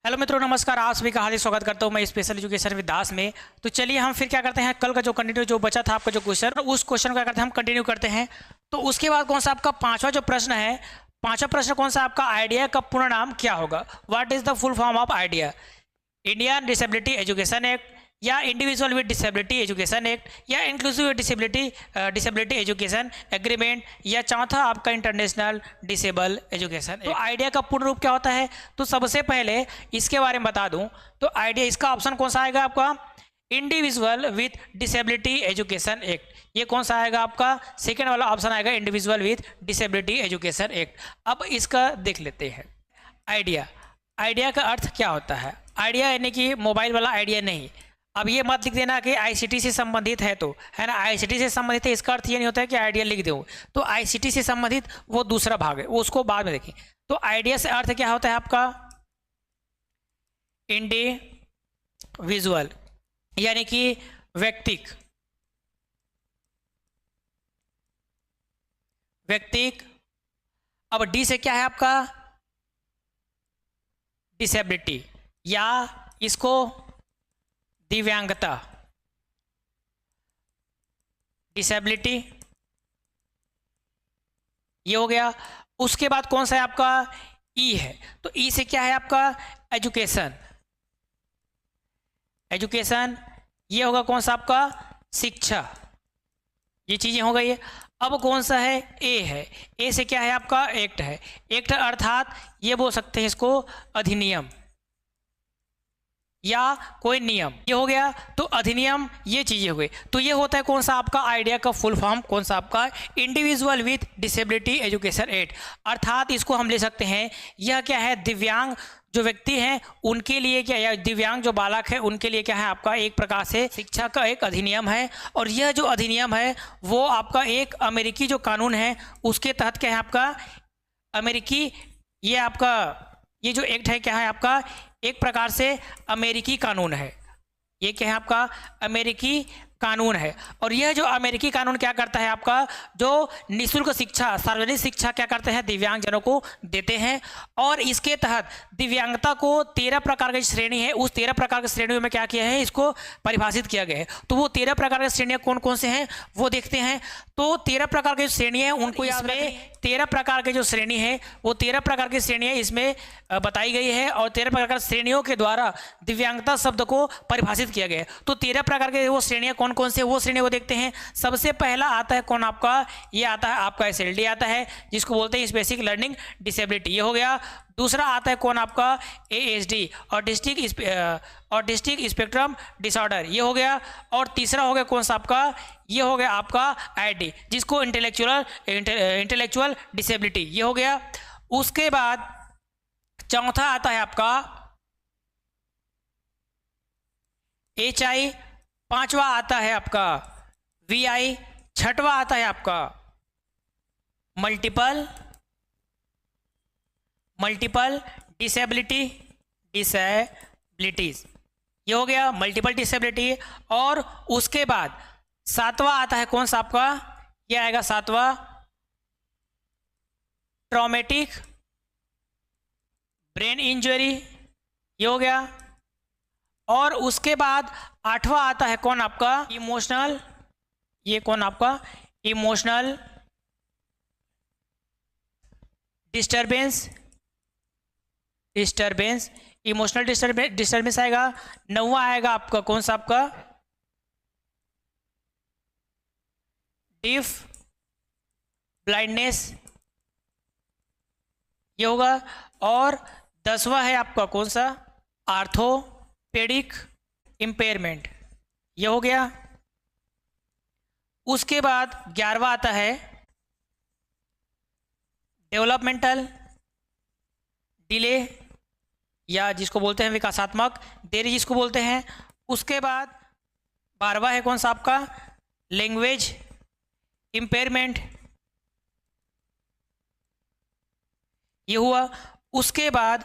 Hello मित्रों, नमस्कार। आप सभी का हार्दिक स्वागत करता हूं मैं स्पेशल एजुकेशन विद दास में। तो चलिए हम फिर क्या करते हैं, कल का जो कंटिन्यू जो बचा था आपका जो क्वेश्चन, उस क्वेश्चन को क्या करते हैं हम कंटिन्यू करते हैं। तो उसके बाद कौन सा आपका पांचवा जो प्रश्न है, पांचवा प्रश्न कौन सा आपका, आइडिया का पूर्ण नाम क्या होगा? What is the full form of IDEA? Indian disability education act, या individual with disability education act, या इंक्लूसिव डिसेबिलिटी एजुकेशन एग्रीमेंट, या चौथा आपका इंटरनेशनल डिसेबल एजुकेशन। तो आइडिया का पूर्ण रूप क्या होता है? तो सबसे पहले इसके बारे में बता दूं तो आइडिया, इसका ऑप्शन कौन सा आएगा आपका? Individual with disability education act. ये कौन सा आएगा आपका? सेकेंड वाला ऑप्शन आएगा, individual with disability education act. अब इसका देख लेते हैं। आइडिया, आइडिया का अर्थ क्या होता है? आइडिया यानी कि मोबाइल वाला आइडिया नहीं। अब ये मत लिख देना कि आईसीटी से संबंधित है, तो है ना, आईसीटी से संबंधित है, इसका अर्थ ये नहीं होता है कि आइडिया लिख दूँ। तो आईसीटी से संबंधित वो दूसरा भाग है, वो उसको बाद में देखें। तो आइडिया से अर्थ क्या होता है आपका? इंडिविजुअल यानी कि व्यक्तिक, व्यक्तिक। अब डी से क्या है आपका? डिसेबिलिटी, या इसको दिव्यांगता, डिसेबिलिटी, ये हो गया। उसके बाद कौन सा है आपका? ई है। तो ई से क्या है आपका? Education, education. ये होगा कौन सा आपका? शिक्षा। ये चीजें हो गई है। अब कौन सा है? ए है। ए से क्या है आपका? एक्ट है। एक्ट अर्थात ये बोल सकते हैं इसको अधिनियम या कोई नियम, ये हो गया। तो अधिनियम, ये चीजें हो गई। तो ये होता है कौन सा आपका? आइडिया का फुल फॉर्म कौन सा आपका? Individual with disability education act. अर्थात इसको हम ले सकते हैं, यह क्या है? दिव्यांग जो व्यक्ति हैं उनके लिए क्या, या दिव्यांग जो बालक है उनके लिए क्या है आपका? एक प्रकार से शिक्षा का एक अधिनियम है। और यह जो अधिनियम है वो आपका एक अमेरिकी जो कानून है उसके तहत क्या है आपका? अमेरिकी, ये आपका ये जो एक्ट है क्या है आपका? एक प्रकार से अमेरिकी कानून है। ये क्या है आपका? अमेरिकी कानून है। और यह जो अमेरिकी कानून क्या करता है आपका? जो निःशुल्क शिक्षा, सार्वजनिक शिक्षा क्या करते हैं? दिव्यांगजनों को देते हैं। और इसके तहत दिव्यांगता को 13 प्रकार की श्रेणी है, उस 13 प्रकार की श्रेणियों में क्या किया है? इसको परिभाषित किया गया है। तो वो 13 प्रकार की श्रेणियां कौन कौन से हैं वो देखते हैं। तो 13 प्रकार की श्रेणियां हैं उनको, इसमें 13 प्रकार की जो श्रेणी है वो 13 प्रकार की श्रेणियां इसमें बताई गई है। और 13 प्रकार की श्रेणियों के द्वारा दिव्यांगता शब्द को परिभाषित किया गया है। तो 13 प्रकार के वो श्रेणियां कौन कौन से, वो श्रेणियों को देखते हैं। सबसे पहला आता है कौन आपका? ये आता है आपका एसएलडी आता है, जिसको बोलते हैं बेसिक लर्निंग डिसेबिलिटी, ये हो गया। दूसरा आता है कौन आपका? एएसडी और डिस्ट्रिक्ट स्पेक्ट्रम डिसऑर्डर, ये हो गया। और तीसरा हो गया कौन सा आपका? ये हो गया आपका आईडी, जिसको इंटेलेक्चुअल डिसेबिलिटी, ये हो गया। उसके बाद चौथा आता है आपका एचआई, पांचवा आता है आपका वीआई, छठवा आता है आपका मल्टीपल डिसेबिलिटीज, ये हो गया मल्टीपल डिसेबिलिटी। और उसके बाद सातवां आता है कौन सा आपका? ये आएगा सातवां ट्रॉमेटिक ब्रेन इंजरी, ये हो गया। और उसके बाद आठवां आता है कौन आपका? इमोशनल, ये कौन आपका? इमोशनल डिस्टरबेंस, इमोशनल डिस्टरबेंस आएगा। नौवां आएगा आपका कौन सा आपका? डीफ ब्लाइंडनेस, ये होगा। और 10वां है आपका कौन सा? आर्थोपेडिक इम्पेयरमेंट, ये हो गया। उसके बाद 11वां आता है डेवलपमेंटल डिले, या जिसको बोलते हैं विकासात्मक देरी, जिसको बोलते हैं। उसके बाद 12वां है कौन सा आपका? लैंग्वेज इम्पेयरमेंट, ये हुआ। उसके बाद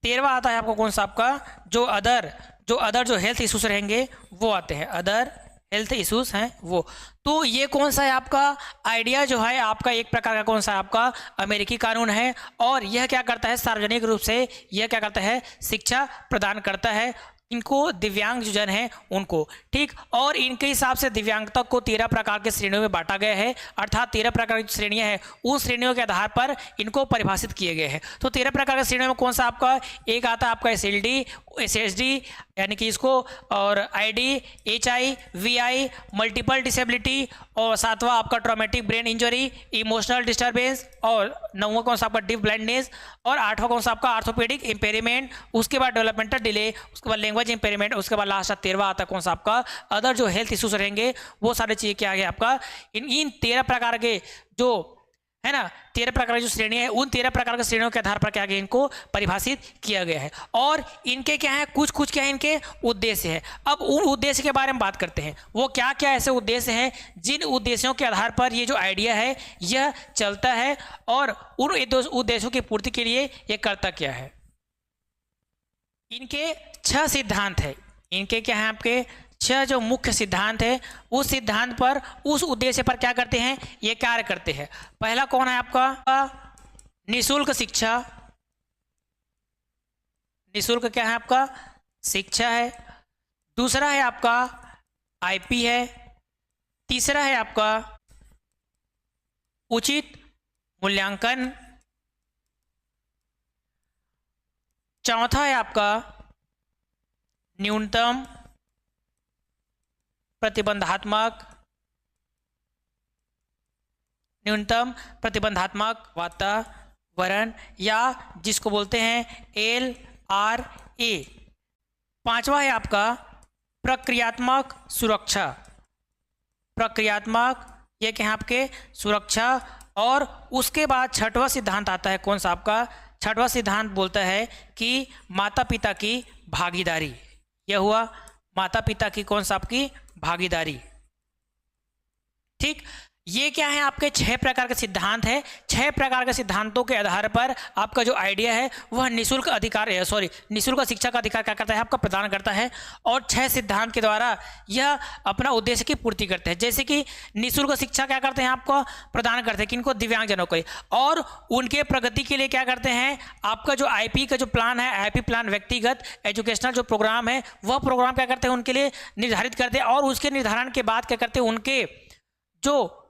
13वां आता है आपको कौन सा आपका? जो अदर जो हेल्थ इश्यूज रहेंगे वो आते हैं, अदर हेल्थ इश्यूज हैं वो। तो ये कौन सा है आपका आइडिया जो है आपका एक प्रकार का कौन सा आपका अमेरिकी कानून है, और यह क्या करता है सार्वजनिक रूप से यह क्या करता है शिक्षा प्रदान करता है इनको दिव्यांग जो जन हैं उनको, ठीक। और इनके हिसाब से दिव्यांगता को 13 प्रकार के श्रेणियों में बांटा गया है, अर्थात 13 प्रकार की श्रेणियां हैं उन श्रेणियों के आधार पर इनको परिभाषित किए गए हैं। तो 13 प्रकार के श्रेणियों में कौन सा आपका एक आता है आपका SLD, SHD यानी कि इसको, और ID, HI, VI, multiple disability, और 7वां आपका traumatic brain injury, emotional disturbance, और 9वां कौन सा आपका डीफ ब्लाइंडनेस, और 8वां कौन सा आपका आर्थोपेडिक इम्पेयरमेंट, उसके बाद डेवलपमेंटल डिले, उसके बाद लैंग्वेज इम्पेयरमेंट, उसके बाद लास्ट 13वां आता है कौन सा आपका अदर जो हेल्थ इश्यूज रहेंगे वो सारी चीज़ें क्या है आपका इन 13 प्रकार के जो है ना 13 प्रकार की जो श्रेणियां हैं उन 13 प्रकार के श्रेणियों के आधार पर क्या है इनको परिभाषित किया गया है। और इनके क्या है कुछ क्या है इनके उद्देश्य है। अब उन उद्देश्य के बारे में बात करते हैं, वो क्या क्या ऐसे उद्देश्य हैं जिन उद्देश्यों के आधार पर ये जो आइडिया है यह चलता है, और उन उद्देश्यों की पूर्ति के लिए ये करता क्या है। इनके 6 सिद्धांत है, इनके क्या है आपके 6 जो मुख्य सिद्धांत है, उस सिद्धांत पर उस उद्देश्य पर क्या करते हैं ये कार्य करते हैं। पहला कौन है आपका निःशुल्क शिक्षा, निःशुल्क क्या है आपका शिक्षा है। दूसरा है आपका IP है। तीसरा है आपका उचित मूल्यांकन। चौथा है आपका न्यूनतम प्रतिबंधात्मक वातावरण, या जिसको बोलते हैं LRA। पांचवा है आपका प्रक्रियात्मक सुरक्षा, प्रक्रियात्मक ये क्या है आपके सुरक्षा। और उसके बाद 6वां सिद्धांत आता है कौन सा आपका 6वां सिद्धांत बोलता है कि माता पिता की भागीदारी। यह हुआ माता पिता की कौन सा आपकी भागीदारी, ठीक। ये क्या है आपके 6 प्रकार के सिद्धांत है। 6 प्रकार के सिद्धांतों के आधार पर आपका जो आइडिया है वह निःशुल्क शिक्षा का अधिकार क्या करता है आपका प्रदान करता है, और 6 सिद्धांत के द्वारा यह अपना उद्देश्य की पूर्ति करते हैं। जैसे कि निःशुल्क शिक्षा क्या करते हैं आपको प्रदान करते हैं किनको दिव्यांगजनों को, और उनके प्रगति के लिए क्या करते हैं आपका जो IP का जो प्लान है IP प्लान व्यक्तिगत एजुकेशनल जो प्रोग्राम है वह प्रोग्राम क्या करते हैं उनके लिए निर्धारित करते हैं, और उसके निर्धारण के बाद क्या करते हैं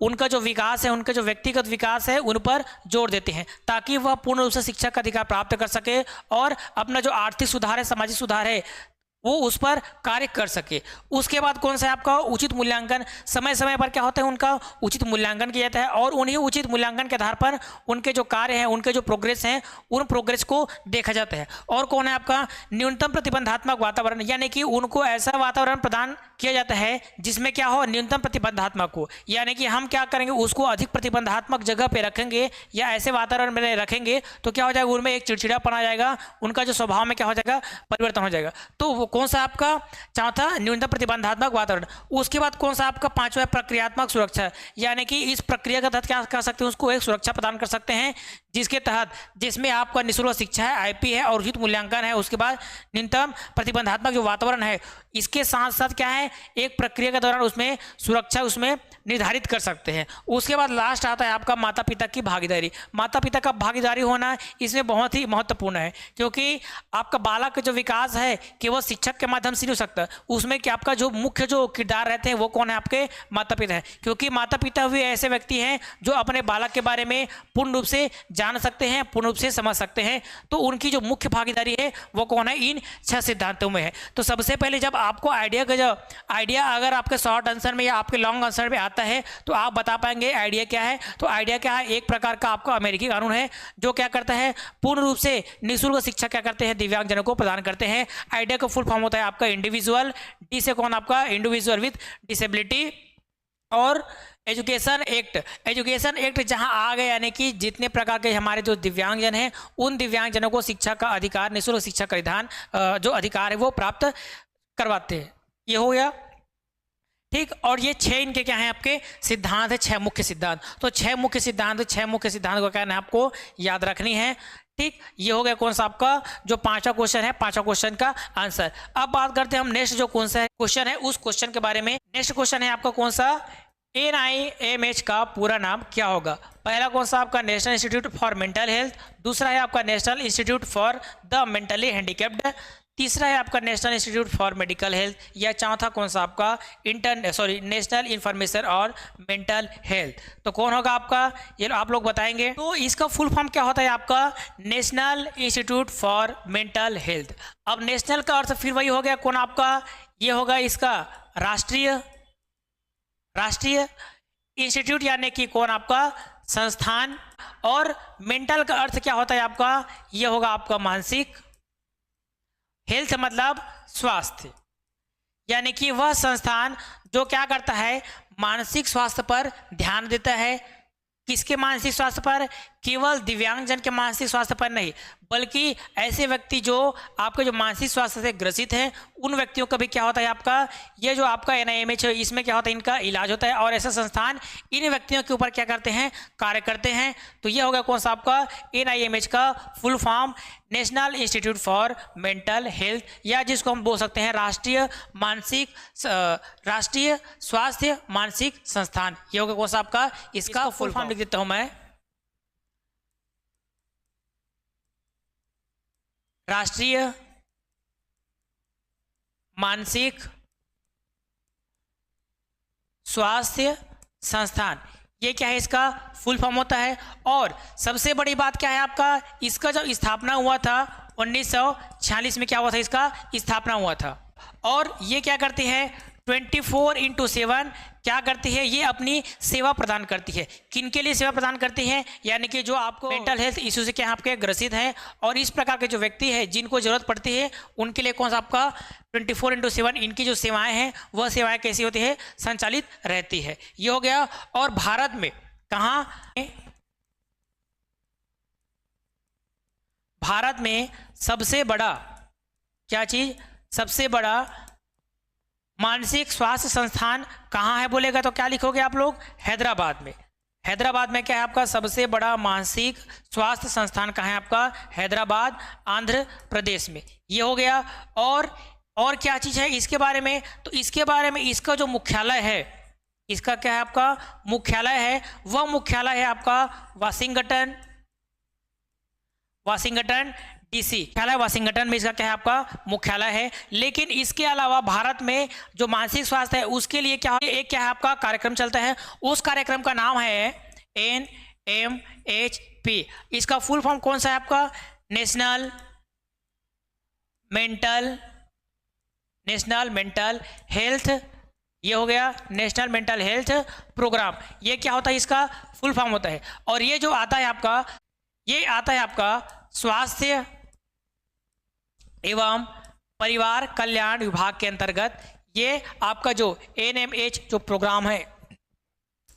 उनका जो विकास है उनका जो व्यक्तिगत विकास है उन पर जोर देते हैं ताकि वह पूर्ण रूप से शिक्षा का अधिकार प्राप्त कर सके और अपना जो आर्थिक सुधार है सामाजिक सुधार है वो उस पर कार्य कर सके। उसके बाद कौन सा है आपका उचित मूल्यांकन, समय समय पर क्या होता है उनका उचित मूल्यांकन किया जाता है, और उन्हीं उचित मूल्यांकन के आधार पर उनके जो कार्य हैं उनके जो प्रोग्रेस हैं उन प्रोग्रेस को देखा जाता है। और कौन है आपका न्यूनतम प्रतिबंधात्मक वातावरण, यानी कि उनको ऐसा वातावरण प्रदान किया जाता है जिसमें क्या हो न्यूनतम प्रतिबंधात्मक हो, यानी कि हम क्या करेंगे उसको अधिक प्रतिबंधात्मक जगह पे रखेंगे या ऐसे वातावरण में रखेंगे तो क्या हो जाएगा उनमें एक चिड़चिड़ापन आ जाएगा, उनका जो स्वभाव में क्या हो जाएगा परिवर्तन हो जाएगा। तो वो कौन सा आपका चौथा न्यूनतम प्रतिबंधात्मक वातावरण। उसके बाद कौन सा आपका पांचवा प्रक्रियात्मक सुरक्षा, यानी कि इस प्रक्रिया के तहत क्या कर सकते हैं उसको एक सुरक्षा प्रदान कर सकते हैं जिसके तहत जिसमें आपका निःशुल्क शिक्षा है IP है और उचित मूल्यांकन है, उसके बाद न्यूनतम प्रतिबंधात्मक जो वातावरण है इसके साथ साथ क्या है एक प्रक्रिया के दौरान उसमें सुरक्षा उसमें निर्धारित कर सकते हैं। उसके बाद लास्ट आता है आपका माता पिता की भागीदारी। माता पिता का भागीदारी होना इसमें बहुत ही महत्वपूर्ण है क्योंकि आपका बालक का जो विकास है केवल शिक्षक के माध्यम से नहीं हो सकता, उसमें कि आपका जो मुख्य जो किरदार रहते हैं वो कौन है आपके माता पिता है, क्योंकि माता पिता भी ऐसे व्यक्ति हैं जो अपने बालक के बारे में पूर्ण रूप से जान सकते हैं, पूर्ण रूप से समझ सकते हैं। तो उनकी जो मुख्य भागीदारी है वो कौन है इन 6 सिद्धांतों में है। तो सबसे पहले जब आपको आइडिया अगर आपके शॉर्ट आंसर में या आपके लॉन्ग आंसर में आता है तो आप बता पाएंगे आइडिया क्या है। तो आइडिया क्या है एक प्रकार का आपका अमेरिकी कानून है जो क्या करता है पूर्ण रूप से निःशुल्क शिक्षा क्या करते हैं दिव्यांगजनों को प्रदान करते हैं। आइडिया का फुल फॉर्म होता है आपका इंडिविजुअल, डी से कौन आपका इंडिविजुअल विद डिसेबिलिटी, और एजुकेशन एक्ट जहां आ गए यानी कि जितने प्रकार के हमारे जो दिव्यांगजन हैं उन दिव्यांगजनों को शिक्षा का अधिकार निःशुल्क शिक्षा का विधान जो अधिकार है वो प्राप्त करवाते हैं। ये हो गया ठीक। और ये 6 इनके क्या हैं आपके सिद्धांत है, 6 मुख्य सिद्धांत। तो 6 मुख्य सिद्धांत को क्या है आपको याद रखनी है ठीक, ये हो गया कौन सा आपका जो पांचवा क्वेश्चन है, पांचवा क्वेश्चन का आंसर। अब बात करते हैं हम नेक्स्ट जो कौन सा क्वेश्चन है उस क्वेश्चन के बारे में। नेक्स्ट क्वेश्चन है आपका कौन सा, NIMH का पूरा नाम क्या होगा। पहला कौन सा आपका national institute for mental health, दूसरा है आपका national institute for the mentally handicapped, तीसरा है आपका national institute for medical health, या चौथा कौन सा आपका नेशनल इंफॉर्मेशन और मेंटल हेल्थ। तो कौन होगा आपका, ये आप लोग बताएंगे। तो इसका फुल फॉर्म क्या होता है आपका, national institute for mental health. अब नेशनल का अर्थ फिर वही हो गया कौन आपका, ये होगा इसका राष्ट्रीय इंस्टीट्यूट यानी कि कौन आपका संस्थान, और मेंटल का अर्थ क्या होता है आपका, ये होगा आपका मानसिक, हेल्थ मतलब स्वास्थ्य, यानी कि वह संस्थान जो क्या करता है, मानसिक स्वास्थ्य पर ध्यान देता है। किसके मानसिक स्वास्थ्य पर, केवल दिव्यांगजन के मानसिक स्वास्थ्य पर नहीं, बल्कि ऐसे व्यक्ति जो आपके जो मानसिक स्वास्थ्य से ग्रसित हैं उन व्यक्तियों का भी क्या होता है आपका, ये जो आपका NIMH है इसमें क्या होता है, इनका इलाज होता है, और ऐसा संस्थान इन व्यक्तियों के ऊपर क्या करते हैं, कार्य करते हैं। तो ये होगा कौन सा आपका NIMH का full form, national institute for mental health, या जिसको हम बोल सकते हैं राष्ट्रीय स्वास्थ्य मानसिक संस्थान। ये होगा कौन सा आपका, इसका फुल फॉर्म लिख देता हूं मैं, राष्ट्रीय मानसिक स्वास्थ्य संस्थान। ये क्या है, इसका फुल फॉर्म होता है। और सबसे बड़ी बात क्या है आपका, इसका जब स्थापना हुआ था 1946 में, क्या हुआ था, इसका स्थापना हुआ था। और ये क्या करती है, 24/7 क्या करती है, ये अपनी सेवा प्रदान करती है। किन के लिए सेवा प्रदान करती है, यानी कि जो आपको मेंटल हेल्थ इश्यू से क्या आपके ग्रसित हैं और इस प्रकार के जो व्यक्ति है जिनको जरूरत पड़ती है उनके लिए कौन सा आपका 24/7 इनकी जो सेवाएं हैं वह सेवाएं कैसी होती है, संचालित रहती है। ये हो गया। और भारत में कहाँ, भारत में सबसे बड़ा क्या चीज, सबसे बड़ा मानसिक स्वास्थ्य संस्थान कहाँ है बोलेगा तो क्या लिखोगे आप लोग, हैदराबाद में। हैदराबाद में क्या है आपका सबसे बड़ा मानसिक स्वास्थ्य संस्थान कहाँ है आपका, हैदराबाद, आंध्र प्रदेश में। ये हो गया। और क्या चीज़ है इसके बारे में, तो इसके बारे में इसका जो मुख्यालय है, इसका क्या है आपका मुख्यालय है, वह मुख्यालय है आपका वाशिंगटन DC। मुख्यालय वाशिंगटन में इसका क्या है आपका मुख्यालय है। लेकिन इसके अलावा भारत में जो मानसिक स्वास्थ्य है उसके लिए क्या है, एक क्या है आपका कार्यक्रम चलता है, उस कार्यक्रम का नाम है NMHP। इसका फुल फॉर्म कौन सा है आपका, नेशनल मेंटल हेल्थ। ये हो गया नेशनल मेंटल हेल्थ प्रोग्राम। ये क्या होता है, इसका फुल फॉर्म होता है। और ये जो आता है आपका, ये आता है आपका स्वास्थ्य एवं परिवार कल्याण विभाग के अंतर्गत। ये आपका जो NMH जो प्रोग्राम है,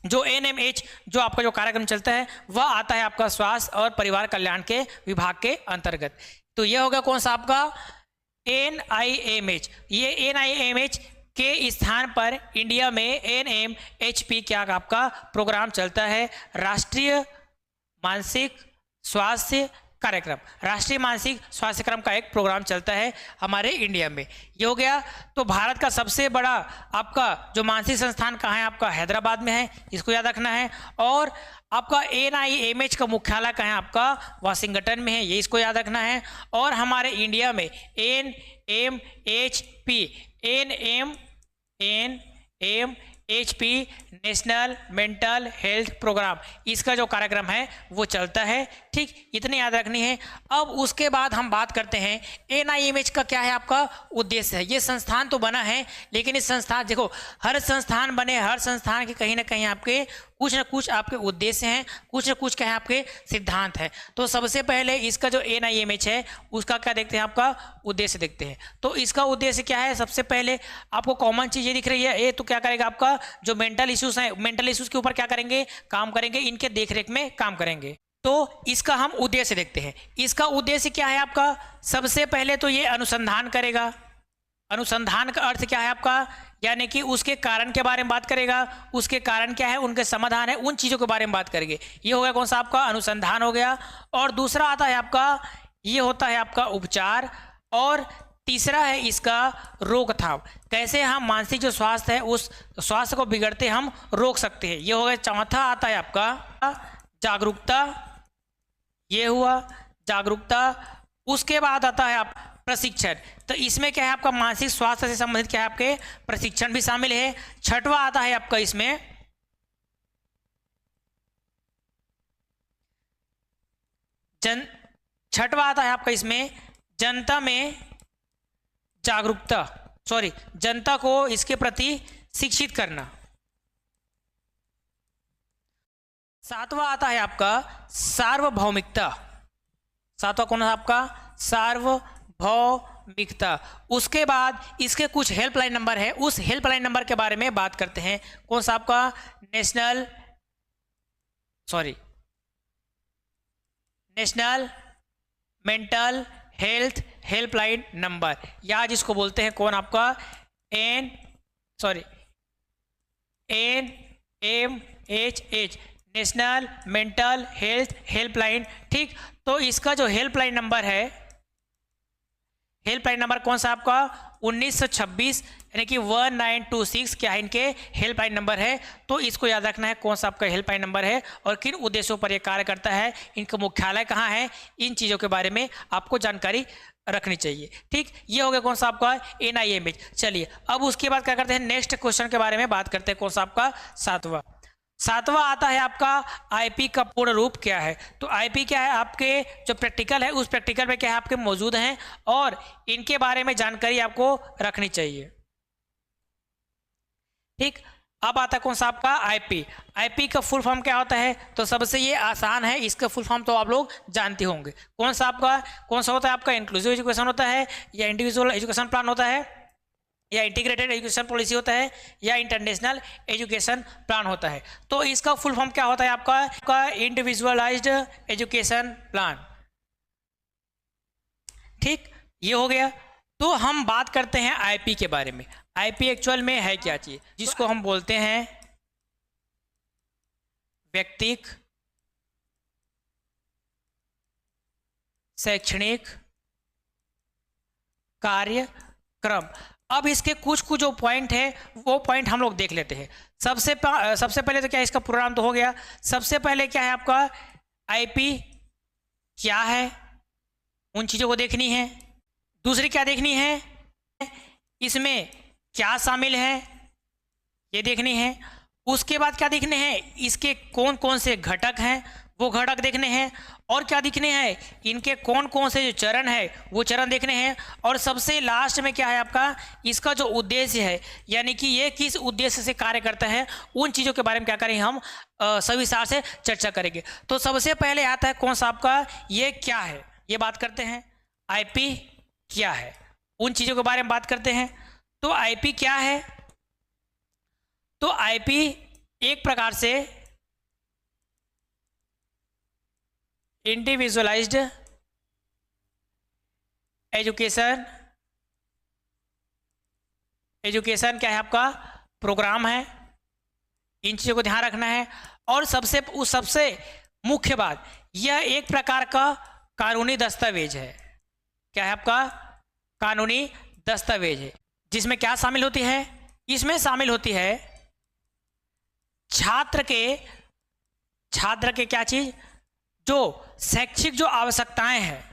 जो NMH जो आपका जो कार्यक्रम चलता है वह आता है आपका स्वास्थ्य और परिवार कल्याण के विभाग के अंतर्गत। तो ये होगा कौन सा आपका NIMH। ये NIMH के स्थान पर इंडिया में NMHP क्या आपका प्रोग्राम चलता है, राष्ट्रीय मानसिक स्वास्थ्य कार्यक्रम। राष्ट्रीय मानसिक स्वास्थ्य कार्यक्रम का एक प्रोग्राम चलता है हमारे इंडिया में। ये हो गया। तो भारत का सबसे बड़ा आपका जो मानसिक संस्थान कहाँ है आपका, हैदराबाद में है, इसको याद रखना है। और आपका NIMH का मुख्यालय कहाँ है आपका, वाशिंगटन में है, ये इसको याद रखना है। और हमारे इंडिया में NMHP national mental health programme, इसका जो कार्यक्रम है वो चलता है। ठीक, इतनी याद रखनी है। अब उसके बाद हम बात करते हैं NIMH का क्या है आपका उद्देश्य है। ये संस्थान तो बना है, लेकिन इस संस्थान देखो, हर संस्थान बने, हर संस्थान के कहीं ना कहीं आपके कुछ ना कुछ आपके उद्देश्य हैं, कुछ ना कुछ क्या है आपके सिद्धांत हैं। तो सबसे पहले इसका जो NIMH है उसका क्या देखते हैं, आपका उद्देश्य देखते हैं। तो इसका उद्देश्य क्या है, सबसे पहले आपको कॉमन चीज ये दिख रही है, ये तो क्या करेगा आपका जो मेंटल इश्यूज हैं, मेंटल इश्यूज के ऊपर क्या करेंगे, काम करेंगे, इनके देखरेख में काम करेंगे। तो इसका हम उद्देश्य देखते हैं। इसका उद्देश्य क्या है आपका, सबसे पहले तो ये अनुसंधान करेगा, अनुसंधान का अर्थ क्या है आपका, यानी कि उसके कारण के बारे में बात करेगा, उसके कारण क्या है, उनके समाधान है, उन चीज़ों के बारे में बात करेंगे। ये हो गया कौन सा आपका अनुसंधान हो गया। और दूसरा आता है आपका, ये होता है आपका उपचार। और तीसरा है इसका रोकथाम, कैसे हम मानसिक जो स्वास्थ्य है उस स्वास्थ्य को बिगड़ते हम रोक सकते हैं। ये हो गया। चौथा आता है आपका जागरूकता, ये हुआ जागरूकता। उसके बाद आता है आप प्रशिक्षण, तो इसमें क्या है आपका मानसिक स्वास्थ्य से संबंधित क्या है आपके प्रशिक्षण भी शामिल है। छठवां आता है आपका इसमें छठवां आता है आपका इसमें जनता में जागरूकता, जनता को इसके प्रति शिक्षित करना। सातवां आता है आपका सार्वभौमिकता। सातवां कौन है आपका सार्वभौमिकता। उसके बाद इसके कुछ हेल्पलाइन नंबर है, उस हेल्पलाइन नंबर के बारे में बात करते हैं। कौन सा आपका national mental health helpline number, या जिसको बोलते हैं कौन आपका NMHH, national mental health helpline. ठीक, तो इसका जो हेल्पलाइन नंबर है, हेल्पलाइन नंबर कौन सा आपका 1926 यानी कि 1926 क्या है इनके हेल्पलाइन नंबर है। तो इसको याद रखना है कौन सा आपका हेल्पलाइन नंबर है और किन उद्देश्यों पर यह कार्य करता है, इनका मुख्यालय कहाँ है, इन चीज़ों के बारे में आपको जानकारी रखनी चाहिए। ठीक, ये हो गया कौन सा आपका NIMH। चलिए अब उसके बाद क्या करते हैं, नेक्स्ट क्वेश्चन के बारे में बात करते हैं। कौन सा आपका सातवां आता है आपका IP का पूर्ण रूप क्या है। तो IP क्या है, आपके जो प्रैक्टिकल है उस प्रैक्टिकल में क्या है आपके मौजूद हैं और इनके बारे में जानकारी आपको रखनी चाहिए। ठीक, अब आता है कौन सा आपका IP का फुल फॉर्म क्या होता है। तो सबसे ये आसान है, इसका फुल फॉर्म तो आप लोग जानते होंगे। कौन सा होता है आपका इंक्लूसिव एजुकेशन होता है, या इंडिविजुअल एजुकेशन प्लान होता है, या इंटीग्रेटेड एजुकेशन पॉलिसी होता है, या इंटरनेशनल एजुकेशन प्लान होता है। तो इसका फुल फॉर्म क्या होता है आपका इंडिविजुअलाइज्ड एजुकेशन प्लान। ठीक, ये हो गया। तो हम बात करते हैं IP के बारे में। IP एक्चुअल में है क्या चीज, जिसको हम बोलते हैं व्यक्तिक शैक्षणिक कार्यक्रम। अब इसके कुछ जो पॉइंट है वो पॉइंट हम लोग देख लेते हैं। सबसे पहले तो क्या इसका प्रोग्राम तो हो गया। सबसे पहले क्या है आपका IP क्या है, उन चीज़ों को देखनी है। दूसरी क्या देखनी है, इसमें क्या शामिल है ये देखनी है। उसके बाद क्या देखने हैं, इसके कौन कौन से घटक हैं वो घटक देखने हैं। और क्या देखने हैं, इनके कौन कौन से जो चरण है वो चरण देखने हैं। और सबसे लास्ट में क्या है आपका इसका जो उद्देश्य है, यानी कि ये किस उद्देश्य से कार्य करता है, उन चीज़ों के बारे में क्या करेंगे हम सविस्तार से चर्चा करेंगे। तो सबसे पहले आता है कौन सा आपका ये क्या है, ये बात करते हैं। IP क्या है, उन चीज़ों के बारे में बात करते हैं। तो IP क्या है, तो IP एक प्रकार से इंडिविजुअलाइज्ड एजुकेशन क्या है आपका प्रोग्राम है। इन चीज़ों को ध्यान रखना है। और सबसे मुख्य बात, यह एक प्रकार का कानूनी दस्तावेज है। क्या है आपका कानूनी दस्तावेज है, जिसमें क्या शामिल होती है, इसमें शामिल होती है छात्र के क्या चीज, जो शैक्षिक जो आवश्यकताएं हैं,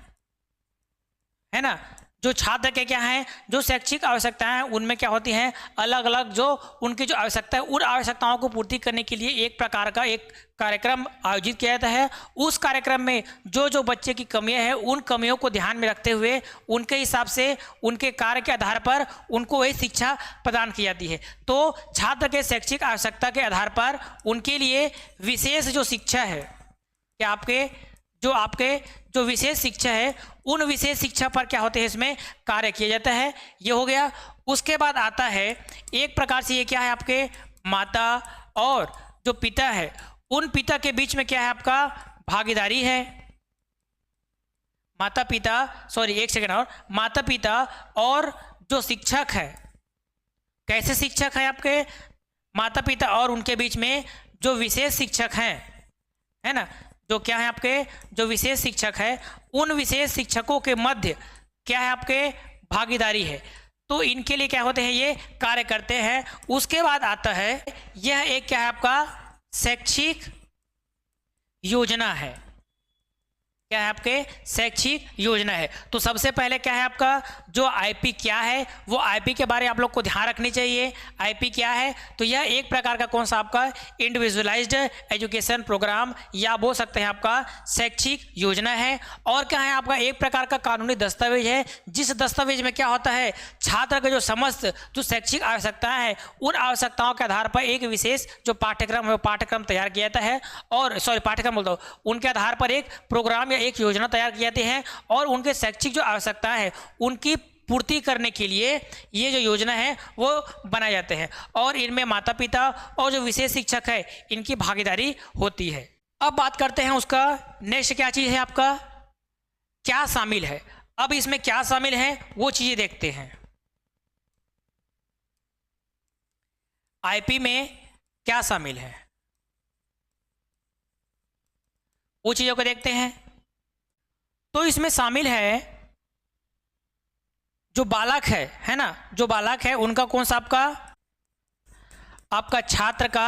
है ना, जो छात्र के क्या हैं जो शैक्षिक आवश्यकताएं हैं, उनमें क्या होती हैं अलग अलग जो उनकी जो आवश्यकता है, उन आवश्यकताओं को पूर्ति करने के लिए एक प्रकार का एक कार्यक्रम आयोजित किया जाता है। उस कार्यक्रम में जो बच्चे की कमियां हैं, उन कमियों को ध्यान में रखते हुए उनके हिसाब से उनके कार्य के आधार पर उनको वही शिक्षा प्रदान की जाती है। तो छात्र के शैक्षिक आवश्यकता के आधार पर उनके लिए विशेष जो शिक्षा है, क्या आपके जो विशेष शिक्षा है, उन विशेष शिक्षा पर क्या होते हैं इसमें कार्य किया जाता है। ये हो गया। उसके बाद आता है एक प्रकार से ये क्या है आपके माता और जो पिता है, उन पिता के बीच में क्या है आपका भागीदारी है। माता पिता और जो शिक्षक है, कैसे शिक्षक है आपके माता पिता और उनके बीच में जो विशेष शिक्षक हैं, है ना, जो क्या है आपके जो विशेष शिक्षक है, उन विशेष शिक्षकों के मध्य क्या है आपके भागीदारी है। तो इनके लिए क्या होते हैं, ये कार्य करते हैं। उसके बाद आता है यह एक क्या है आपका शैक्षिक योजना है। क्या है आपके शैक्षिक योजना है। तो सबसे पहले क्या है आपका जो आईपी क्या है, वो आईपी के बारे में आप लोग को ध्यान रखनी चाहिए। आईपी क्या है, तो यह एक प्रकार का कौन सा आपका इंडिविजुअलाइज्ड एजुकेशन प्रोग्राम या बोल सकते हैं आपका शैक्षिक योजना है। और क्या है आपका एक प्रकार का कानूनी दस्तावेज है, जिस दस्तावेज में क्या होता है छात्र का जो समस्त जो शैक्षिक आवश्यकताएं है, उन आवश्यकताओं के आधार पर एक विशेष जो पाठ्यक्रम है, पाठ्यक्रम तैयार किया जाता है। और पाठ्यक्रम बोलता हूँ, उनके आधार पर एक प्रोग्राम एक योजना तैयार की जाती है और उनके शैक्षिक जो आवश्यकताएं है उनकी पूर्ति करने के लिए ये जो योजना है वो बनाए जाते हैं। और इनमें माता पिता और जो विशेष शिक्षक है इनकी भागीदारी होती है। अब बात करते हैं उसका नेक्स्ट क्या चीज़ है आपका क्या शामिल है। अब इसमें क्या शामिल है वो चीज़ें देखते हैं। आईपी में क्या शामिल है वो चीज़ों को देखते हैं। तो इसमें शामिल है जो बालक है ना, जो बालक है उनका कौन सा आपका छात्र का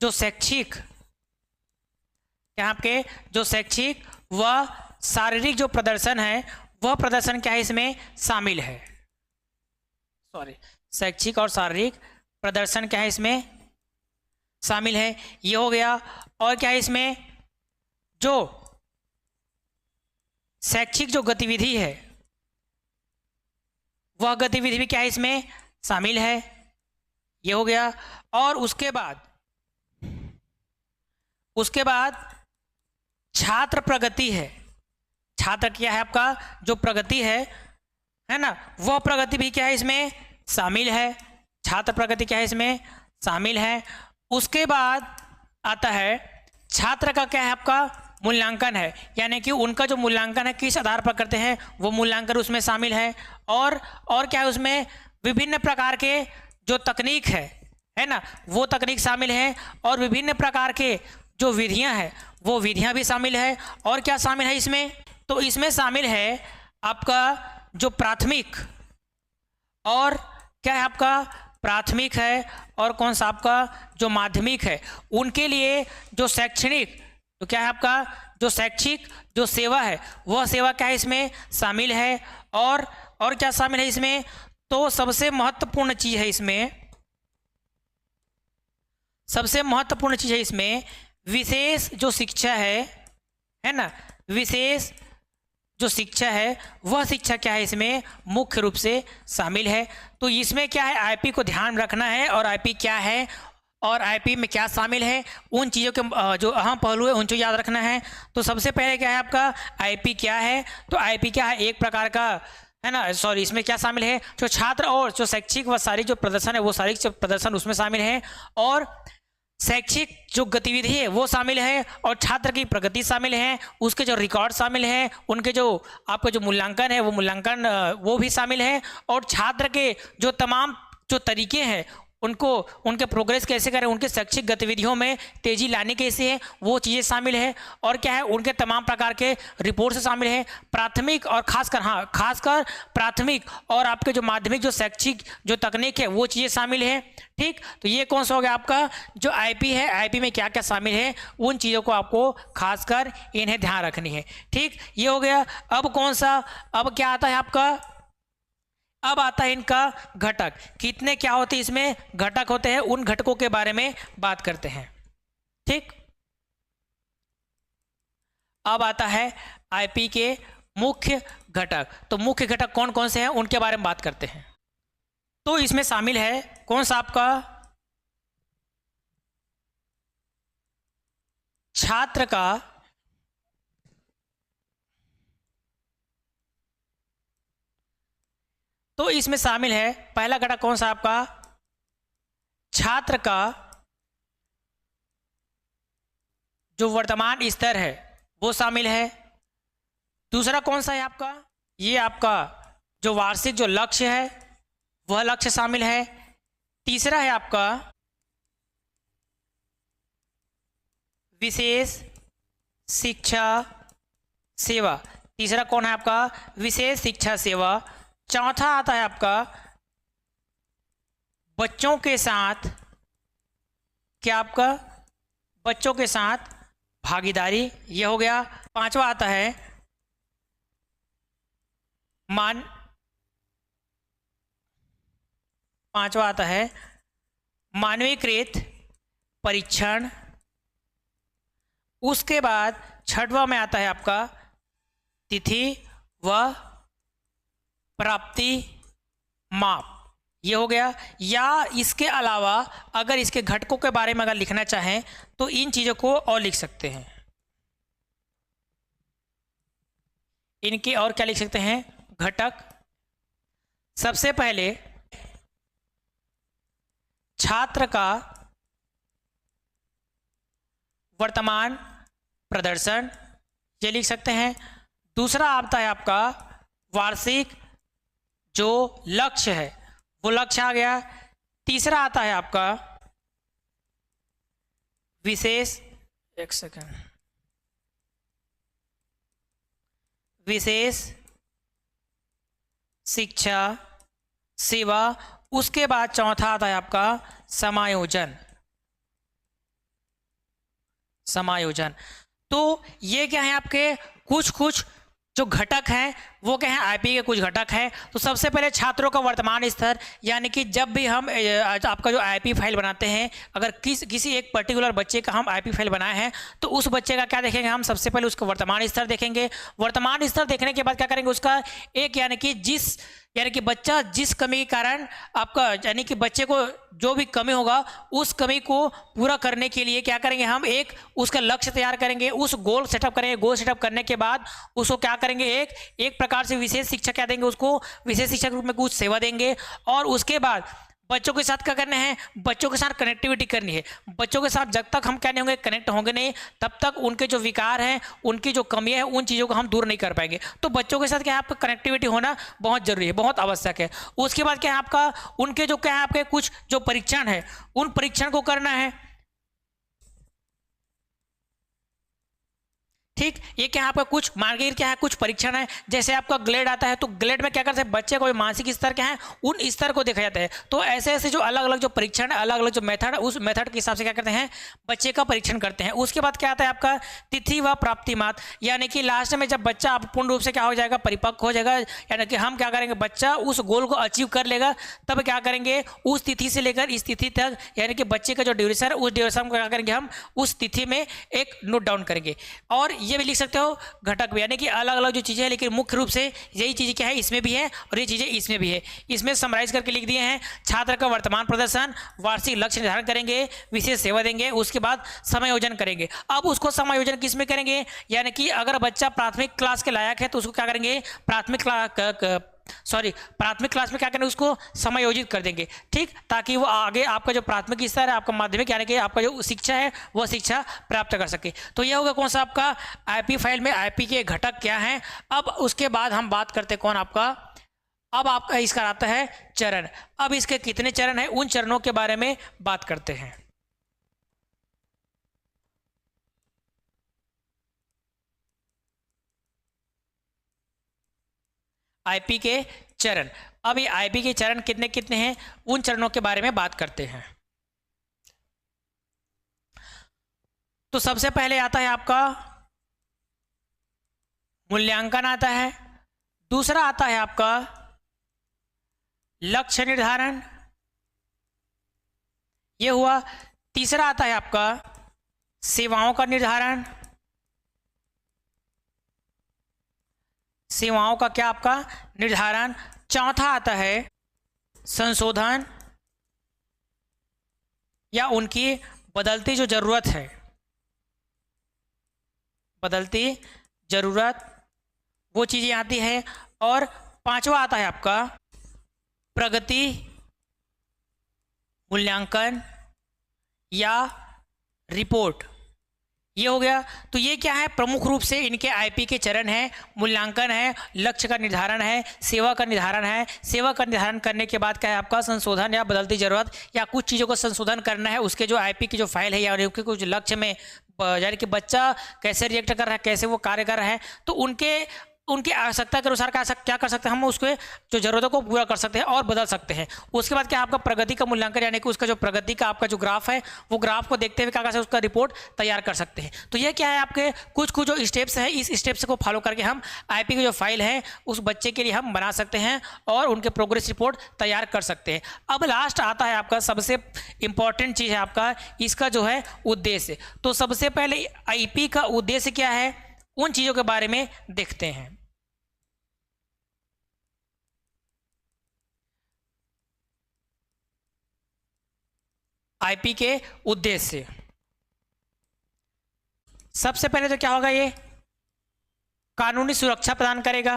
जो शैक्षिक यहाँ पे जो शैक्षिक व शारीरिक जो प्रदर्शन है वह प्रदर्शन क्या है इसमें शामिल है। शैक्षिक और शारीरिक प्रदर्शन क्या है इसमें शामिल है, ये हो गया। और क्या है इसमें जो शैक्षिक जो गतिविधि है वह गतिविधि भी क्या है इसमें शामिल है, ये हो गया। और उसके बाद छात्र प्रगति है। छात्र क्या है आपका जो प्रगति है ना, वह प्रगति भी क्या है इसमें शामिल है। छात्र प्रगति क्या है इसमें शामिल है। उसके बाद आता है छात्र का क्या है आपका मूल्यांकन है, यानी कि उनका जो मूल्यांकन है किस आधार पर करते हैं वो मूल्यांकन उसमें शामिल है। और क्या है उसमें विभिन्न प्रकार के जो तकनीक है ना, वो तकनीक शामिल है। और विभिन्न प्रकार के जो विधियां हैं वो विधियां भी शामिल है। और क्या शामिल है इसमें, तो इसमें शामिल है आपका जो प्राथमिक और क्या है आपका प्राथमिक है और कौन सा आपका जो माध्यमिक है, उनके लिए जो शैक्षणिक तो क्या है आपका जो शैक्षिक जो सेवा है वह सेवा क्या है इसमें शामिल है। और क्या शामिल है इसमें, तो सबसे महत्वपूर्ण चीज है इसमें, सबसे महत्वपूर्ण चीज है इसमें विशेष जो शिक्षा है ना, विशेष जो शिक्षा है वह शिक्षा क्या है इसमें मुख्य रूप से शामिल है। तो इसमें क्या है आईपी को ध्यान रखना है और आईपी क्या है और आईपी में क्या शामिल है, उन चीज़ों के जो अहम पहलू है उनको याद रखना है। तो सबसे पहले क्या है आपका आईपी क्या है, तो आईपी क्या है एक प्रकार का है ना, इसमें क्या शामिल है जो छात्र और जो शैक्षिक व शारीरिक जो प्रदर्शन है वो शारीरिक प्रदर्शन उसमें शामिल है। और शैक्षिक जो गतिविधि है वो शामिल है और छात्र की प्रगति शामिल है, उसके जो रिकॉर्ड शामिल है, उनके जो आपका जो मूल्यांकन है वो मूल्यांकन वो भी शामिल है। और छात्र के जो तमाम जो तरीके हैं उनको उनके प्रोग्रेस कैसे करें, उनके शैक्षिक गतिविधियों में तेजी लाने कैसे है वो चीज़ें शामिल है। और क्या है उनके तमाम प्रकार के रिपोर्ट से शामिल है। प्राथमिक और खासकर प्राथमिक और आपके जो माध्यमिक जो शैक्षिक जो तकनीक है वो चीज़ें शामिल है। ठीक, तो ये कौन सा हो गया आपका जो आईपी है, आईपी में क्या क्या शामिल है उन चीज़ों को आपको खासकर इन्हें ध्यान रखनी है। ठीक, ये हो गया। अब कौन सा, अब क्या आता है आपका, अब आता है इनका घटक। कितने क्या होते हैं इसमें घटक होते हैं, उन घटकों के बारे में बात करते हैं। ठीक, अब आता है आईपी के मुख्य घटक। तो मुख्य घटक कौन कौन से हैं उनके बारे में बात करते हैं। तो इसमें शामिल है कौन सा आपका छात्र का तो इसमें शामिल है पहला घटक कौन सा आपका छात्र का जो वर्तमान स्तर है वो शामिल है। दूसरा कौन सा है आपका, ये आपका जो वार्षिक जो लक्ष्य है वह लक्ष्य शामिल है। तीसरा है आपका विशेष शिक्षा सेवा। तीसरा कौन है आपका? विशेष शिक्षा सेवा। चौथा आता है आपका बच्चों के साथ, क्या आपका? बच्चों के साथ भागीदारी, ये हो गया। पांचवा आता है पांचवा आता है मानवीकृत परीक्षण। उसके बाद छठवां में आता है आपका तिथि व प्राप्ति माप, ये हो गया। या इसके अलावा अगर इसके घटकों के बारे में अगर लिखना चाहें तो इन चीज़ों को और लिख सकते हैं। इनके और क्या लिख सकते हैं? घटक। सबसे पहले छात्र का वर्तमान प्रदर्शन, ये लिख सकते हैं। दूसरा आता है आपका वार्षिक जो लक्ष्य है वो लक्ष्य आ गया। तीसरा आता है आपका विशेष, एक सेकंड, विशेष शिक्षा सेवा। उसके बाद चौथा आता है आपका समायोजन। समायोजन तो ये क्या है आपके कुछ जो घटक हैं वो क्या है? आईपी के कुछ घटक हैं। तो सबसे पहले छात्रों का वर्तमान स्तर, यानी कि जब भी हम आपका जो आईपी फाइल बनाते हैं, अगर किसी एक पर्टिकुलर बच्चे का हम आईपी फाइल बनाए हैं तो उस बच्चे का क्या देखेंगे हम? सबसे पहले उसका वर्तमान स्तर देखेंगे। वर्तमान स्तर देखने के बाद क्या करेंगे? उसका एक यानी कि बच्चा जिस कमी के कारण आपका, यानी कि बच्चे को जो भी कमी होगा उस कमी को पूरा करने के लिए क्या करेंगे हम? एक उसका लक्ष्य तैयार करेंगे, उस गोल सेटअप करेंगे। गोल सेटअप करने के बाद उसको क्या करेंगे? एक प्रकार से विशेष शिक्षा क्या देंगे? उसको विशेष शिक्षा के रूप में कुछ सेवा देंगे। और उसके बाद बच्चों के साथ क्या करना है? बच्चों के साथ कनेक्टिविटी करनी है। बच्चों के साथ जब तक हम क्या नहीं होंगे, कनेक्ट होंगे नहीं, तब तक उनके जो विकार हैं, उनकी जो कमियां हैं, उन चीज़ों को हम दूर नहीं कर पाएंगे। तो बच्चों के साथ क्या है? आपका कनेक्टिविटी होना बहुत जरूरी है, बहुत आवश्यक है। उसके बाद क्या है आपका? उनके जो क्या है आपके कुछ जो परीक्षण है उन परीक्षण को करना है। ठीक, ये क्या है आपका? कुछ मार्केट क्या है? कुछ परीक्षण है। जैसे आपका ग्लेड आता है तो ग्लेड में क्या करते हैं? बच्चे को मानसिक स्तर क्या है उन स्तर को देखा जाता है। तो ऐसे ऐसे जो अलग अलग जो परीक्षण है, अलग अलग जो मेथड है, उस मेथड के हिसाब से क्या करते हैं? बच्चे का परीक्षण करते हैं। उसके बाद क्या आता है आपका? तिथि व प्राप्ति मात, यानी कि लास्ट में जब बच्चा पूर्ण रूप से क्या हो जाएगा? परिपक्व हो जाएगा, यानी कि हम क्या करेंगे? बच्चा उस गोल को अचीव कर लेगा, तब क्या करेंगे? उस तिथि से लेकर इस तिथि तक, यानी कि बच्चे का जो ड्यूरेशन है उस ड्यूरेशन को क्या करेंगे? हम उस तिथि में एक नोट डाउन करेंगे। और ये भी लिख सकते हो घटक भी, यानी कि अलग अलग जो चीजें हैं, लेकिन मुख्य रूप से यही चीजें क्या है? इसमें भी है और ये चीजें इसमें भी है। इसमें समराइज करके लिख दिए हैं। छात्र का वर्तमान प्रदर्शन, वार्षिक लक्ष्य निर्धारण करेंगे, विशेष सेवा देंगे, उसके बाद समायोजन करेंगे। अब उसको समायोजन किस में करेंगे? यानी कि अगर बच्चा प्राथमिक क्लास के लायक है तो उसको क्या करेंगे? प्राथमिक क्लास में क्या करेंगे? उसको समायोजित कर देंगे। ठीक, ताकि वो आगे आपका जो प्राथमिक स्तर है, आपका माध्यमिक, यानी कि आपका जो शिक्षा है वह शिक्षा प्राप्त कर सके। तो यह होगा कौन सा आपका आईपी फाइल में आईपी के घटक क्या हैं। अब उसके बाद हम बात करते हैं कौन आपका? अब आपका इसका आता है चरण। अब इसके कितने चरण हैं उन चरणों के बारे में बात करते हैं। आईपी के चरण। अब ये आईपी के चरण कितने कितने हैं उन चरणों के बारे में बात करते हैं। तो सबसे पहले आता है आपका मूल्यांकन आता है। दूसरा आता है आपका लक्ष्य निर्धारण, ये हुआ। तीसरा आता है आपका सेवाओं का निर्धारण। सेवाओं का क्या आपका? निर्धारण। चौथा आता है संशोधन या उनकी बदलती जो जरूरत है, बदलती जरूरत, वो चीजें आती है। और पांचवा आता है आपका प्रगति मूल्यांकन या रिपोर्ट, ये हो गया। तो ये क्या है, प्रमुख रूप से इनके आईपी के चरण हैं, मूल्यांकन है, लक्ष्य का निर्धारण है, सेवा का निर्धारण है। सेवा का निर्धारण करने के बाद क्या है आपका संशोधन या बदलती जरूरत या कुछ चीज़ों को संशोधन करना है, उसके जो आईपी की जो फाइल है या उनके कुछ लक्ष्य में यानी कि बच्चा कैसे रिएक्ट कर रहा है, कैसे वो कार्य कर रहा है, तो उनकी आवश्यकता के अनुसार क्या कर सकते हैं हम, उसके जो जरूरतों को पूरा कर सकते हैं और बदल सकते हैं। उसके बाद क्या आपका प्रगति का मूल्यांकन, यानी कि उसका जो प्रगति का आपका जो ग्राफ है, वो ग्राफ को देखते हुए क्या कर सकते हैं, उसका रिपोर्ट तैयार कर सकते हैं। तो ये क्या है आपके कुछ जो स्टेप्स हैं, इस स्टेप्स को फॉलो करके हम आईपी की जो फाइल है उस बच्चे के लिए हम बना सकते हैं और उनके प्रोग्रेस रिपोर्ट तैयार कर सकते हैं। अब लास्ट आता है आपका सबसे इंपॉर्टेंट चीज़ है आपका इसका जो है उद्देश्य। तो सबसे पहले आईपी का उद्देश्य क्या है, उन चीज़ों के बारे में देखते हैं। आईपी के उद्देश्य, सबसे पहले तो क्या होगा, ये कानूनी सुरक्षा प्रदान करेगा,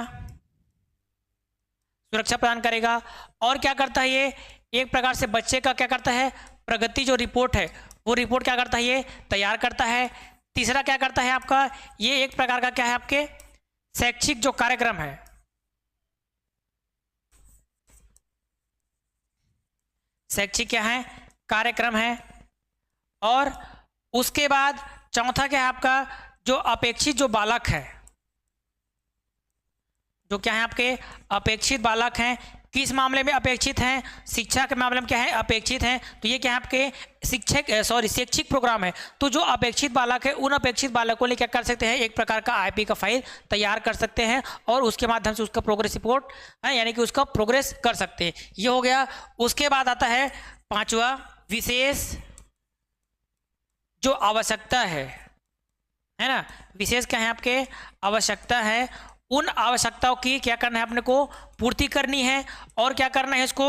और क्या करता है ये, एक प्रकार से बच्चे का क्या करता है, प्रगति जो रिपोर्ट है वो रिपोर्ट क्या करता है, ये तैयार करता है। तीसरा क्या करता है आपका, ये एक प्रकार का क्या है आपके शैक्षिक जो कार्यक्रम है, शैक्षिक क्या है कार्यक्रम है। और उसके बाद चौथा क्या है आपका, जो अपेक्षित जो बालक है, जो क्या है आपके अपेक्षित बालक हैं, किस मामले में अपेक्षित हैं, शिक्षा के मामले में क्या है अपेक्षित हैं। तो ये क्या है आपके शैक्षिक प्रोग्राम है। तो जो अपेक्षित बालक है, उन अपेक्षित बालकों को लिए क्या कर सकते हैं, एक प्रकार का आईपी का फाइल तैयार कर सकते हैं और उसके माध्यम से उसका प्रोग्रेस रिपोर्ट है, यानी कि उसका प्रोग्रेस कर सकते हैं। ये हो गया। उसके बाद आता है पांचवा, विशेष जो आवश्यकता है ना, विशेष क्या है आपके आवश्यकता है, उन आवश्यकताओं की क्या करना है अपने को पूर्ति करनी है और क्या करना है इसको।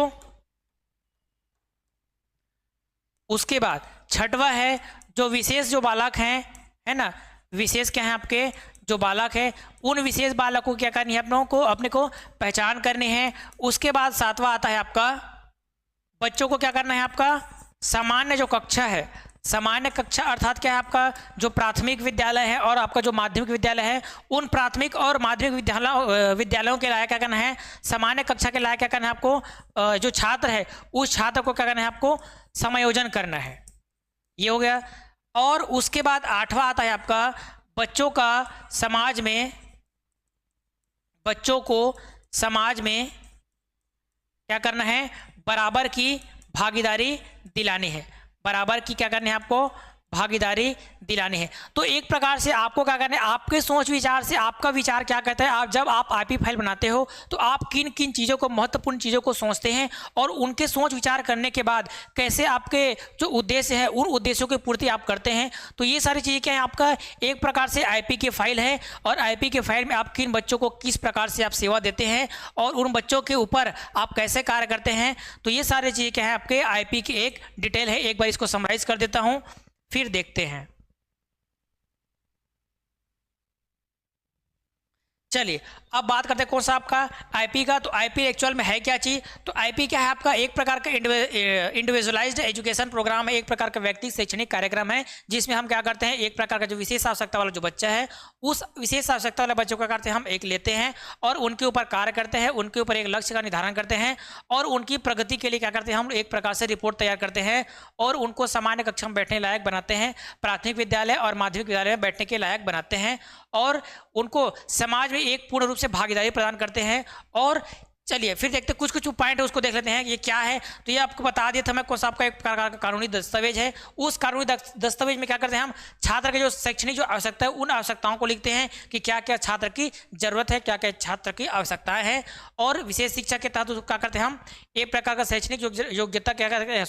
उसके बाद छठवा है जो विशेष जो बालक हैं, है ना, विशेष क्या है आपके जो बालक है, उन विशेष बालकों को क्या करनी है अपने को पहचान करनी है। उसके बाद सातवां आता है आपका बच्चों को क्या करना है आपका सामान्य जो कक्षा है, सामान्य कक्षा अर्थात क्या है आपका जो प्राथमिक विद्यालय है और आपका जो माध्यमिक विद्यालय है, उन प्राथमिक और माध्यमिक विद्यालयों के लायक क्या करना है, सामान्य कक्षा के लायक क्या करना है आपको, जो छात्र है उस छात्र को क्या करना है आपको समायोजन करना है। ये हो गया। और उसके बाद आठवां आता है आपका बच्चों को समाज में क्या करना है, बराबर की भागीदारी दिलानी है, बराबर की क्या करनी है आपको भागीदारी दिलानी है। तो एक प्रकार से आपको क्या करना है, आपके सोच विचार से आपका विचार क्या कहता है, आप जब आप आईपी फाइल बनाते हो तो आप किन किन चीज़ों को, महत्वपूर्ण चीज़ों को सोचते हैं और उनके सोच विचार करने के बाद कैसे आपके जो उद्देश्य है उन उद्देश्यों की पूर्ति आप करते हैं। तो ये सारी चीज़ें क्या है आपका एक प्रकार से आईपी की फाइल है और आईपी के फाइल में आप किन बच्चों को किस प्रकार से आप सेवा देते हैं और उन बच्चों के ऊपर आप कैसे कार्य करते हैं। तो ये सारी चीज़ें क्या है आपके आईपी की एक डिटेल है। एक बार इसको समराइज कर देता हूँ, फिर देखते हैं। चलिए अब बात करते हैं कौन सा आपका आईपी का। तो आईपी एक्चुअल में है क्या चीज़, तो आईपी क्या है आपका एक प्रकार का इंडिविजुअलाइज्ड एजुकेशन प्रोग्राम है, एक प्रकार का व्यक्तिगत शैक्षणिक कार्यक्रम है जिसमें हम क्या करते हैं, एक प्रकार का जो विशेष आवश्यकता वाला जो बच्चा है उस विशेष आवश्यकता वाले बच्चों को क्या करते हैं हम एक लेते हैं और उनके ऊपर कार्य करते हैं, उनके ऊपर एक लक्ष्य का निर्धारण करते हैं और उनकी प्रगति के लिए क्या करते हैं हम एक प्रकार से रिपोर्ट तैयार करते हैं और उनको सामान्य कक्षा में बैठने लायक बनाते हैं, प्राथमिक विद्यालय और माध्यमिक विद्यालय में बैठने के लायक बनाते हैं और उनको समाज में एक पूर्ण रूप से भागीदारी प्रदान करते हैं। और चलिए फिर देखते हैं कुछ पॉइंट है उसको देख लेते हैं ये क्या है। तो ये आपको बता दिया था मैं कौन सा आपका एक प्रकार का कानूनी दस्तावेज है। उस कानूनी दस्तावेज में क्या करते हैं हम छात्र के जो शैक्षणिक जो आवश्यकता है उन आवश्यकताओं को लिखते हैं कि क्या क्या छात्र की जरूरत है, क्या क्या छात्र की आवश्यकताएं हैं। और विशेष शिक्षा के तहत क्या करते हैं हम एक प्रकार का शैक्षणिक योग्यता क्या करते हैं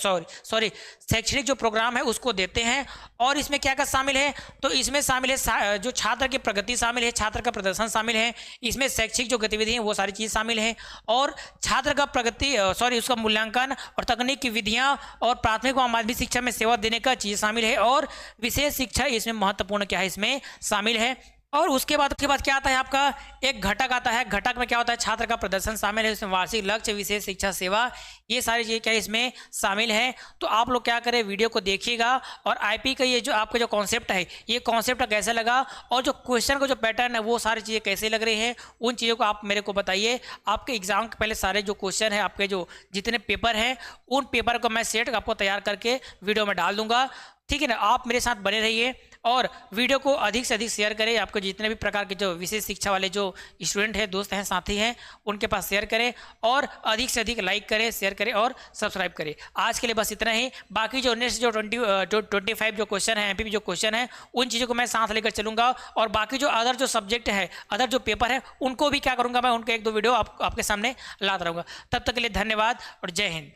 शैक्षणिक जो प्रोग्राम है उसको देते हैं। और इसमें क्या क्या शामिल है, तो इसमें शामिल है जो छात्र की प्रगति शामिल है, छात्र का प्रदर्शन शामिल है, इसमें शैक्षिक जो गतिविधि है वो सारी चीज़ शामिल है और छात्र का प्रगति उसका मूल्यांकन और तकनीक की विधियां और प्राथमिक व माध्यमिक शिक्षा में सेवा देने का चीज़ शामिल है और विशेष शिक्षा इसमें महत्वपूर्ण क्या है इसमें शामिल है। और उसके बाद क्या आता है आपका एक घटक आता है। घटक में क्या होता है, छात्र का प्रदर्शन शामिल है, इसमें वार्षिक लक्ष्य, विशेष शिक्षा सेवा, ये सारी चीज़ें क्या इसमें शामिल है। तो आप लोग क्या करें, वीडियो को देखिएगा और आईपी का ये जो आपका जो कॉन्सेप्ट है, ये कॉन्सेप्ट कैसा लगा और जो क्वेश्चन का जो पैटर्न है वो सारी चीज़ें कैसे लग रही हैं, उन चीज़ों को आप मेरे को बताइए। आपके एग्जाम के पहले सारे जो क्वेश्चन है, आपके जो जितने पेपर हैं, उन पेपर को मैं सेट आपको तैयार करके वीडियो में डाल दूंगा। ठीक है ना, आप मेरे साथ बने रहिए और वीडियो को अधिक से अधिक शेयर करें। आपको जितने भी प्रकार के जो विशेष शिक्षा वाले जो स्टूडेंट हैं, दोस्त हैं, साथी हैं, उनके पास शेयर करें और अधिक से अधिक लाइक करें, शेयर करें और सब्सक्राइब करें। आज के लिए बस इतना ही। बाकी जो नेक्स्ट जो 25 जो क्वेश्चन है, एमपी जो क्वेश्चन है, उन चीज़ों को मैं साथ लेकर चलूंगा और बाकी जो अदर जो सब्जेक्ट है, अदर जो पेपर है, उनको भी क्या करूँगा मैं, उनके 1-2 वीडियो आपके सामने लाता रहूँगा। तब तक के लिए धन्यवाद और जय हिंद।